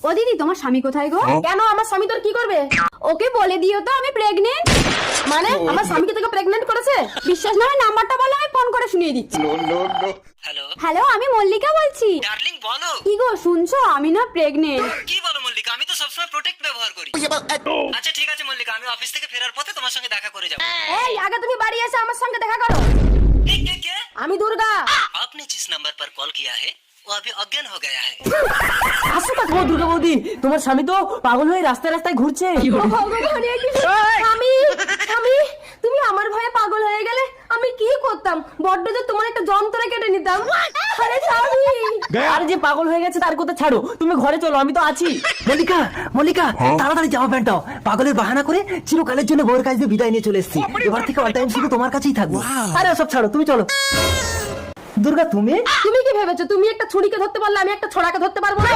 ও দিদি, তোমার স্বামী কোথায় গো? কেন, আমার স্বামী তোর কি করবে? ওকে বলে দিও তো আমি প্রেগনেন্ট। মানে আমার স্বামীকে তোকে প্রেগনেন্ট করেছে? বিশ্বাস না হয় নাম্বারটা বলো, আমি ফোন করে শুনিয়ে দিচ্ছি। হ্যালো হ্যালো, আমি মল্লিকা বলছি। ডার্লিং বলো। কি গো শুনছো, আমি না প্রেগনেন্ট। কি বলো মল্লিকা, আমি তো সবসময় প্রোটেক্ট ব্যবহার করি। আচ্ছা ঠিক আছে মল্লিকা, আমি অফিস থেকে ফেরার পথে তোমার সঙ্গে দেখা করে যাবো। এই আগে তুমি বাড়ি এসে আমার সঙ্গে দেখা করো। কে? আমি দুর্গা। आपने जिस नंबर पर कॉल किया है वो अभी अज्ञान हो गया है। আসো কথা বল দুর্গা বৌদি, তোমার স্বামী তো পাগল হয়ে রাস্তায় রাস্তায় ঘুরছে। স্বামী, স্বামী, তুমি আমার ভয়ে পাগল হয়ে গেলে আমি কি করতাম? বড্ড যে তোমার একটা যন্ত্র কেটে নিতাম। আরে স্বামী, আর যে পাগল হয়ে গেছে তার কথা ছাড়ো, তুমি ঘরে চলো, আমি তো আছি। মল্লিকা, মল্লিকা, তাড়াতাড়ি জামা প্যান্টটাও। পাগলের বাহানা করে চিরকালের জন্য বউয়ের কাছ দিয়ে বিদায় নিয়ে চলে এসেছি। এবার থেকে অল টাইম শুধু তোমার কাছেই থাকবো। আরে সব ছাড়ো, তুমি চলো। দুর্গা তুমি তুমি কি ভেবেছো তুমি একটা ছুরিকে ধরতে পারলে আমি একটা ছোড়াকে ধরতে পারবো না?